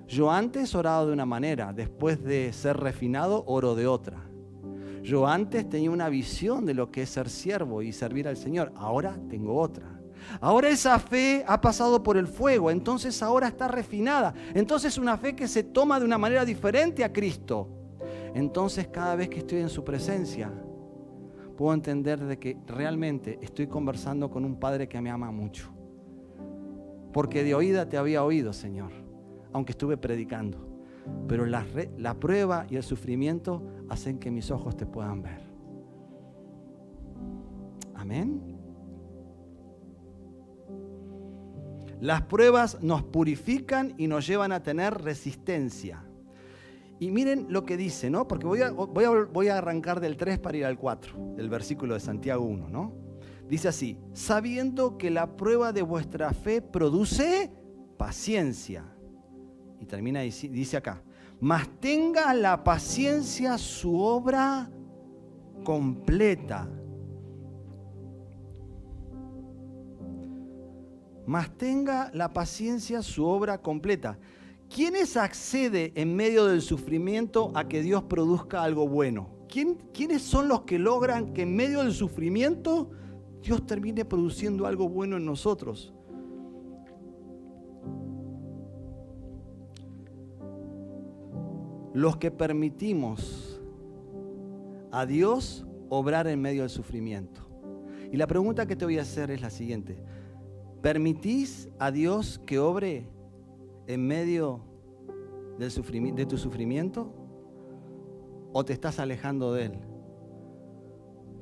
Yo antes oraba de una manera, después de ser refinado, oro de otra. Yo antes tenía una visión de lo que es ser siervo y servir al Señor, ahora tengo otra. Ahora esa fe ha pasado por el fuego, entonces ahora está refinada. Entonces una fe que se toma de una manera diferente a Cristo. Entonces cada vez que estoy en su presencia, puedo entender de que realmente estoy conversando con un Padre que me ama mucho. Porque de oída te había oído, Señor, aunque estuve predicando. Pero la prueba y el sufrimiento hacen que mis ojos te puedan ver. Amén. Las pruebas nos purifican y nos llevan a tener resistencia. Y miren lo que dice, ¿no? Porque voy a arrancar del 3 para ir al 4, del versículo de Santiago 1, ¿no? Dice así: sabiendo que la prueba de vuestra fe produce paciencia. Y termina, dice acá: mas tenga la paciencia su obra completa. Mas tenga la paciencia su obra completa. ¿Quiénes accede en medio del sufrimiento a que Dios produzca algo bueno? ¿Quiénes son los que logran que en medio del sufrimiento Dios termine produciendo algo bueno en nosotros? Los que permitimos a Dios obrar en medio del sufrimiento. Y la pregunta que te voy a hacer es la siguiente: ¿permitís a Dios que obre en medio de tu sufrimiento? ¿O te estás alejando de Él?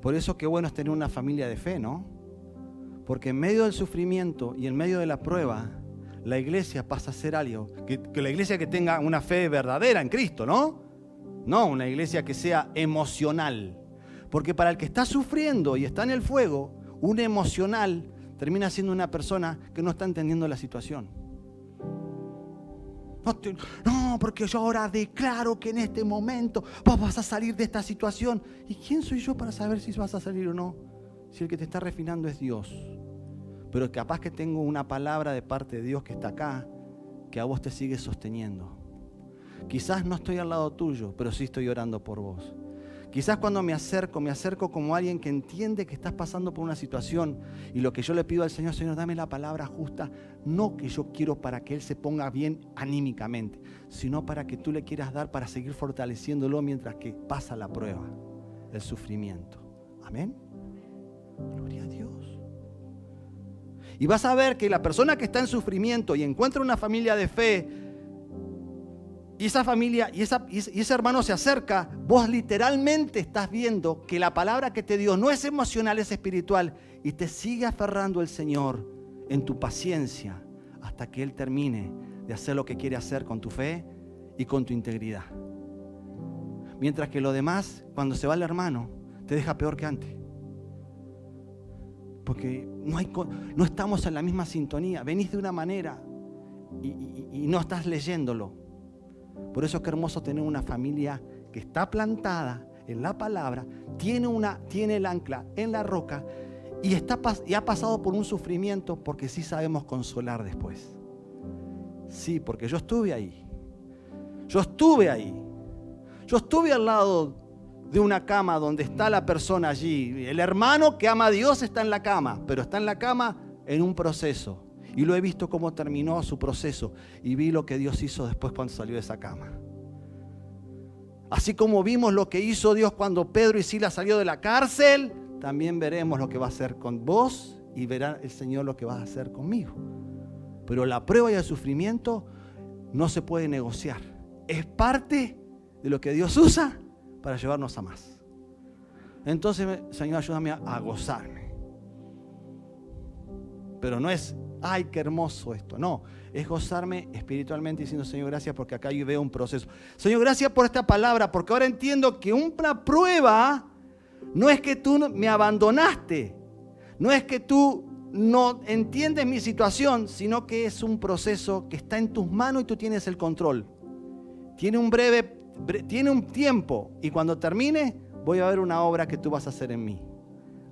Por eso qué bueno es tener una familia de fe, ¿no? Porque en medio del sufrimiento y en medio de la prueba, la iglesia pasa a ser algo, que la iglesia que tenga una fe verdadera en Cristo, ¿no? No una iglesia que sea emocional. Porque para el que está sufriendo y está en el fuego, un emocional termina siendo una persona que no está entendiendo la situación. No, porque yo ahora declaro que en este momento vos vas a salir de esta situación. ¿Y quién soy yo para saber si vas a salir o no? Si el que te está refinando es Dios. Pero capaz que tengo una palabra de parte de Dios que está acá, que a vos te sigue sosteniendo. Quizás no estoy al lado tuyo, pero sí estoy orando por vos. Quizás cuando me acerco como alguien que entiende que estás pasando por una situación, y lo que yo le pido al Señor: Señor, dame la palabra justa, no que yo quiero para que Él se ponga bien anímicamente, sino para que tú le quieras dar para seguir fortaleciéndolo mientras que pasa la prueba, el sufrimiento. Amén. Gloria a Dios. Y vas a ver que la persona que está en sufrimiento y encuentra una familia de fe, y esa familia y ese hermano se acerca, vos literalmente estás viendo que la palabra que te dio no es emocional, es espiritual, y te sigue aferrando el Señor en tu paciencia hasta que Él termine de hacer lo que quiere hacer con tu fe y con tu integridad. Mientras que lo demás, cuando se va el hermano, te deja peor que antes. Porque no estamos en la misma sintonía. Venís de una manera y no estás leyéndolo. Por eso es que hermoso tener una familia que está plantada en la palabra, tiene el ancla en la roca y ha pasado por un sufrimiento, porque sí sabemos consolar después. Sí, porque yo estuve ahí. Yo estuve al lado de una cama donde está la persona allí. El hermano que ama a Dios está en la cama, pero está en la cama en un proceso. Y lo he visto cómo terminó su proceso. Y vi lo que Dios hizo después cuando salió de esa cama. Así como vimos lo que hizo Dios cuando Pedro y Silas salió de la cárcel, también veremos lo que va a hacer con vos y verá el Señor lo que va a hacer conmigo. Pero la prueba y el sufrimiento no se puede negociar. Es parte de lo que Dios usa para llevarnos a más. Entonces, Señor, ayúdame a gozarme. Pero no es ¡Ay, qué hermoso esto! No, es gozarme espiritualmente diciendo, Señor, gracias porque acá yo veo un proceso. Señor, gracias por esta palabra, porque ahora entiendo que una prueba no es que tú me abandonaste, no es que tú no entiendes mi situación, sino que es un proceso que está en tus manos y tú tienes el control. Tiene un tiempo y cuando termine voy a ver una obra que tú vas a hacer en mí.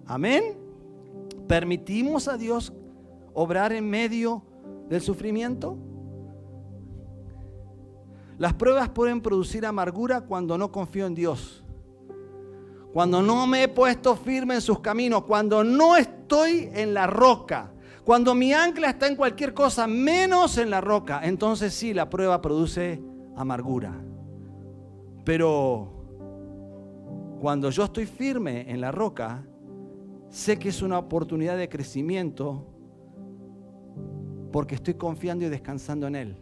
Amén. ¿Permitimos a Dios obrar en medio del sufrimiento? Las pruebas pueden producir amargura cuando no confío en Dios. Cuando no me he puesto firme en sus caminos, cuando no estoy en la roca, cuando mi ancla está en cualquier cosa menos en la roca, entonces sí, la prueba produce amargura. Pero cuando yo estoy firme en la roca, sé que es una oportunidad de crecimiento porque estoy confiando y descansando en Él,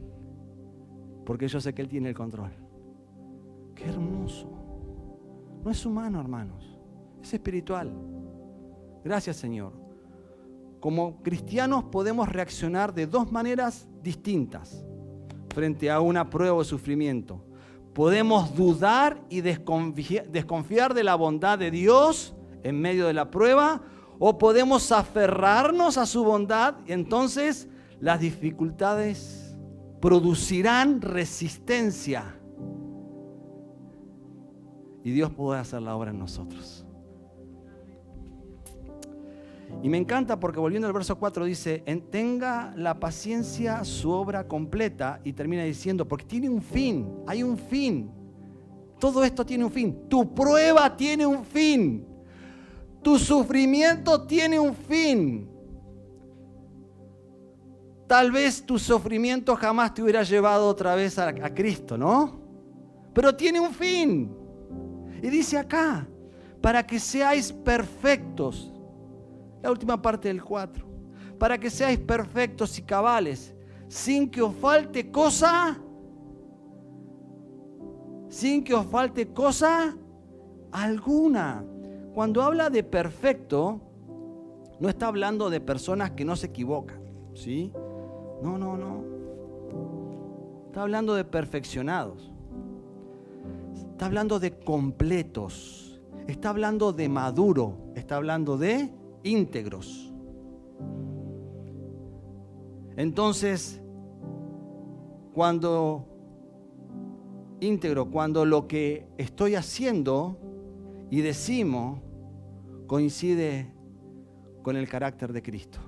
porque yo sé que Él tiene el control. ¡Qué hermoso! No es humano, hermanos, es espiritual. Gracias, Señor. Como cristianos podemos reaccionar de dos maneras distintas frente a una prueba o sufrimiento. Podemos dudar y desconfiar de la bondad de Dios en medio de la prueba, o podemos aferrarnos a su bondad y entonces las dificultades producirán resistencia. Y Dios puede hacer la obra en nosotros. Y me encanta porque volviendo al verso 4 dice, tenga la paciencia su obra completa, y termina diciendo, porque tiene un fin, hay un fin. Todo esto tiene un fin. Tu prueba tiene un fin. Tu sufrimiento tiene un fin. Tal vez tu sufrimiento jamás te hubiera llevado otra vez a Cristo, ¿no? Pero tiene un fin. Y dice acá, para que seáis perfectos. La última parte del 4. Para que seáis perfectos y cabales, sin que os falte cosa. Sin que os falte cosa alguna. Cuando habla de perfecto, no está hablando de personas que no se equivocan, ¿sí? No. Está hablando de perfeccionados. Está hablando de completos. Está hablando de maduro. Está hablando de íntegros. Entonces, cuando lo que estoy haciendo y decimos coincide con el carácter de Cristo.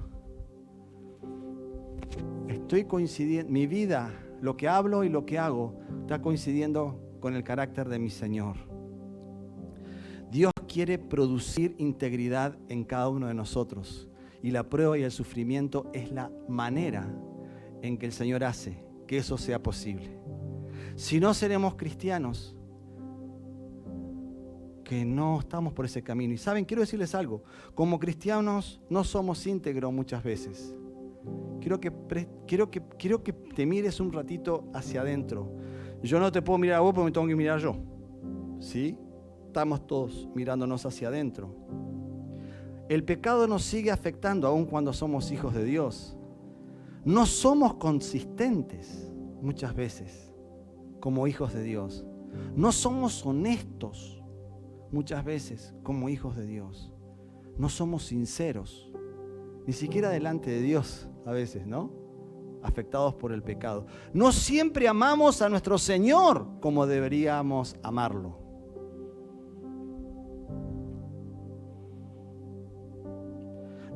Estoy coincidiendo, mi vida, lo que hablo y lo que hago, está coincidiendo con el carácter de mi Señor. Dios quiere producir integridad en cada uno de nosotros, y la prueba y el sufrimiento es la manera en que el Señor hace que eso sea posible. Si no, seremos cristianos que no estamos por ese camino. Y saben, quiero decirles algo, como cristianos no somos íntegros muchas veces. Quiero que te mires un ratito hacia adentro. Yo no te puedo mirar a vos porque me tengo que mirar yo, ¿sí? Estamos todos mirándonos hacia adentro. El pecado nos sigue afectando aun cuando somos hijos de Dios. No somos consistentes muchas veces como hijos de Dios. No somos honestos muchas veces como hijos de Dios. No somos sinceros, ni siquiera delante de Dios a veces, ¿no? Afectados por el pecado. No siempre amamos a nuestro Señor como deberíamos amarlo.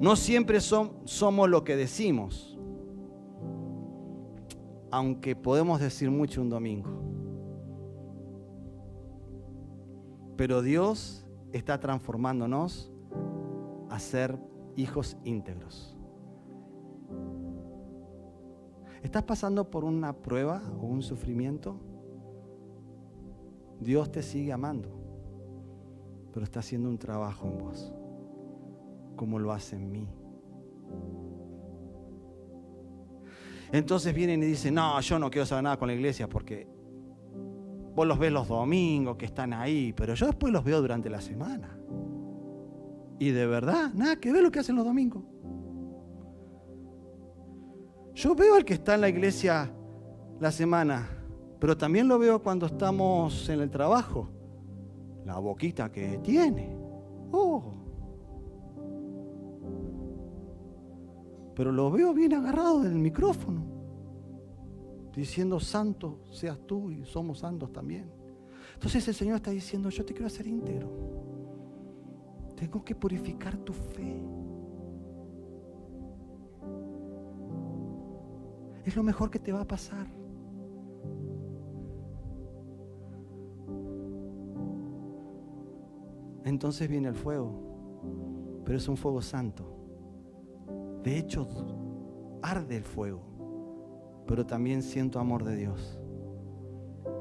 No siempre somos lo que decimos, aunque podemos decir mucho un domingo. Pero Dios está transformándonos a ser hijos íntegros. ¿Estás pasando por una prueba o un sufrimiento? Dios te sigue amando, pero está haciendo un trabajo en vos, como lo hace en mí. Entonces vienen y dicen, no, yo no quiero saber nada con la iglesia porque vos los ves los domingos que están ahí, pero yo después los veo durante la semana. Y de verdad, nada que ver lo que hacen los domingos. Yo veo al que está en la iglesia la semana, pero también lo veo cuando estamos en el trabajo. La boquita que tiene. Oh. Pero lo veo bien agarrado del micrófono, diciendo: santo seas tú y somos santos también. Entonces el Señor está diciendo: yo te quiero hacer íntegro. Tengo que purificar tu fe. Es lo mejor que te va a pasar. Entonces viene el fuego, pero es un fuego santo. De hecho, arde el fuego, pero también siento amor de Dios.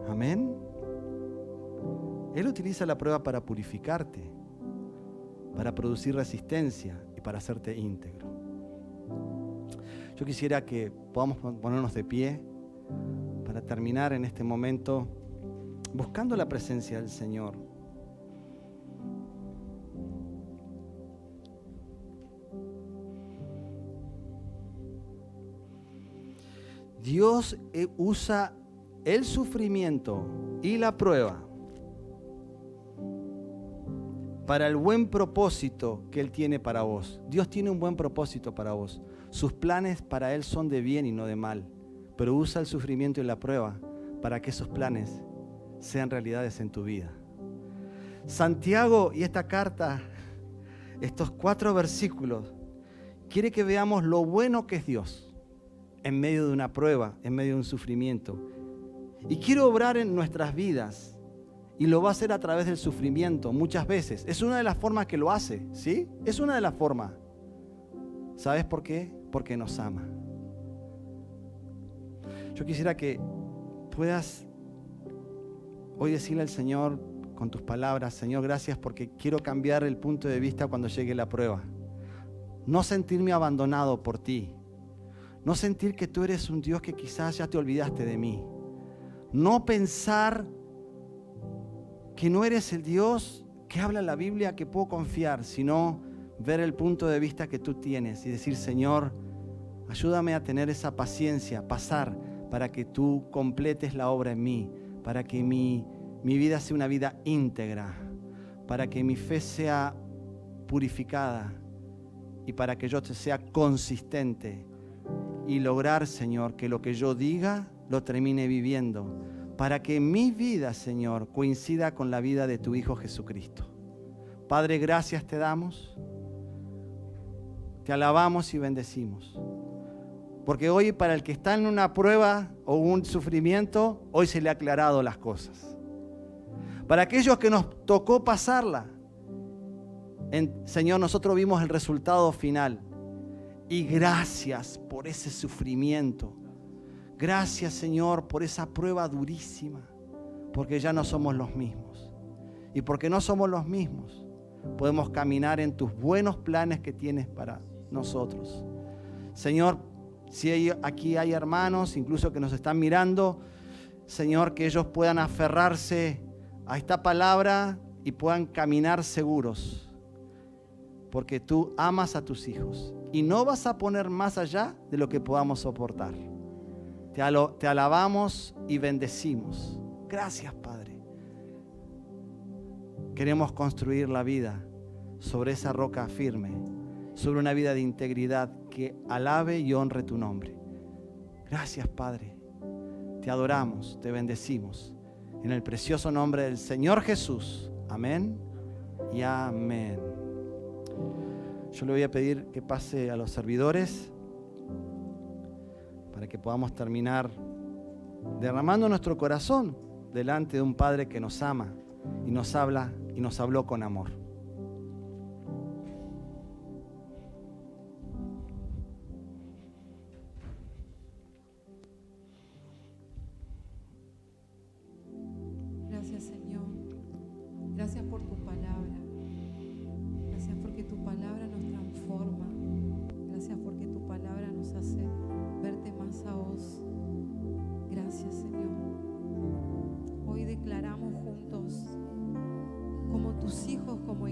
Amén. Él utiliza la prueba para purificarte, para producir resistencia y para hacerte íntegro. Yo quisiera que podamos ponernos de pie para terminar en este momento buscando la presencia del Señor. Dios usa el sufrimiento y la prueba para el buen propósito que Él tiene para vos. Dios tiene un buen propósito para vos. Sus planes para Él son de bien y no de mal, pero usa el sufrimiento y la prueba para que esos planes sean realidades en tu vida. Santiago y esta carta, estos 4 versículos, quiere que veamos lo bueno que es Dios en medio de una prueba, en medio de un sufrimiento. Y quiere obrar en nuestras vidas, y lo va a hacer a través del sufrimiento muchas veces. Es una de las formas que lo hace, ¿sí? Es una de las formas. ¿Sabes por qué? Porque nos ama. Yo quisiera que puedas hoy decirle al Señor con tus palabras: Señor, gracias porque quiero cambiar el punto de vista cuando llegue la prueba. No sentirme abandonado por ti. No sentir que tú eres un Dios que quizás ya te olvidaste de mí. No pensar que no eres el Dios que habla la Biblia, que puedo confiar, sino ver el punto de vista que tú tienes y decir: Señor, ayúdame a tener esa paciencia, pasar para que tú completes la obra en mí, para que mi vida sea una vida íntegra, para que mi fe sea purificada y para que yo sea consistente y lograr, Señor, que lo que yo diga lo termine viviendo, para que mi vida, Señor, coincida con la vida de tu Hijo Jesucristo. Padre, gracias te damos, te alabamos y bendecimos, porque hoy para el que está en una prueba o un sufrimiento, hoy se le ha aclarado las cosas. Para aquellos que nos tocó pasarla, Señor, nosotros vimos el resultado final. Y gracias por ese sufrimiento. Gracias, Señor, por esa prueba durísima. Porque ya no somos los mismos. Y porque no somos los mismos, podemos caminar en tus buenos planes que tienes para nosotros. Señor, si aquí hay hermanos, incluso que nos están mirando, Señor, que ellos puedan aferrarse a esta palabra y puedan caminar seguros. Porque tú amas a tus hijos y no vas a poner más allá de lo que podamos soportar. Te alabamos y bendecimos. Gracias, Padre. Queremos construir la vida sobre esa roca firme, sobre una vida de integridad que alabe y honre tu nombre. Gracias, Padre. Te adoramos, te bendecimos. En el precioso nombre del Señor Jesús. Amén y amén. Yo le voy a pedir que pase a los servidores para que podamos terminar derramando nuestro corazón delante de un Padre que nos ama y nos habla y nos habló con amor. Gracias, Señor. Gracias por tu palabra. Gracias porque tu palabra nos transforma. Gracias porque tu palabra nos hace verte más a vos. Gracias, Señor. Hoy declaramos juntos como tus hijos, como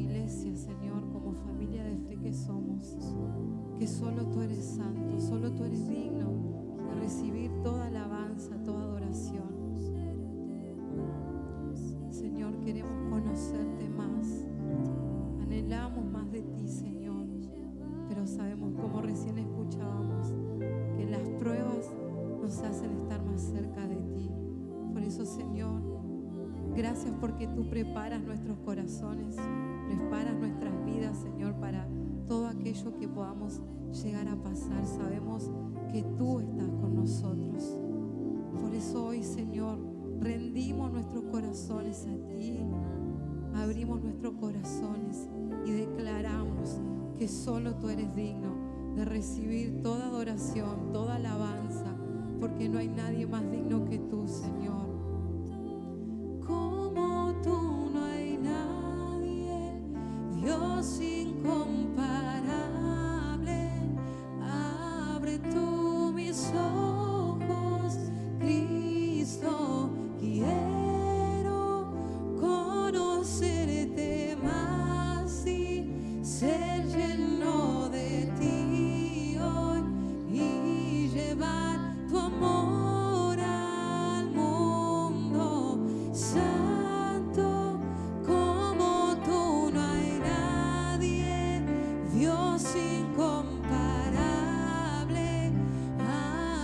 Gracias porque tú preparas nuestros corazones, preparas nuestras vidas, Señor, para todo aquello que podamos llegar a pasar. Sabemos que tú estás con nosotros. Por eso hoy, Señor, rendimos nuestros corazones a ti. Abrimos nuestros corazones y declaramos que solo tú eres digno de recibir toda adoración, toda alabanza, porque no hay nadie más digno que tú, Señor. Como tú no hay nadie, Dios incomparable. Abre tú mis ojos, Cristo, quiero conocerte más y ser lleno de ti hoy y llevar tu amor al mundo. Santo, como tú no hay nadie, Dios incomparable.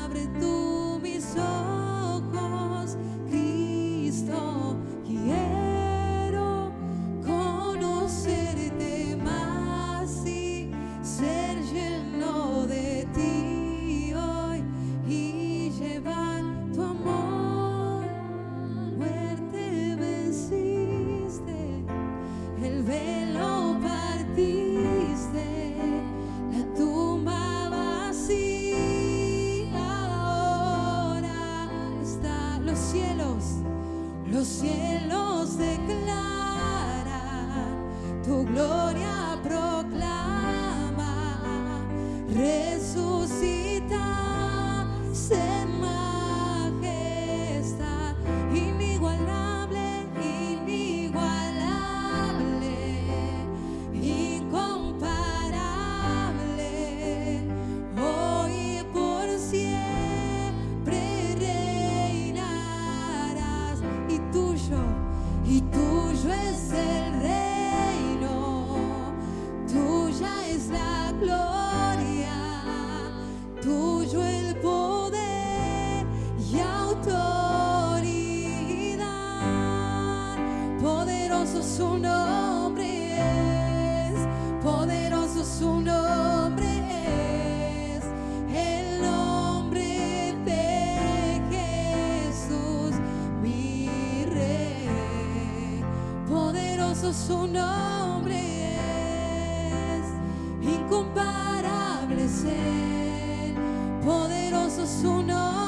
Abre tú mis ojos, Cristo, quiero conocerte más y ser lleno de ti hoy y llevar tu amor. Muerte venciste, el velo partiste, la tumba vacía. Ahora está los cielos declaran, tu gloria proclama, resucitas en majestad, inigualable, inigualable, incomparable, hoy y por siempre reinarás, y tuyo es el reino, tuya es la gloria, tuyo el poder y autoridad. Poderoso su nombre es, poderoso su nombre es, el nombre de Jesús, mi Rey. Poderoso su nombre es, incomparable es Él. Poderoso su nombre.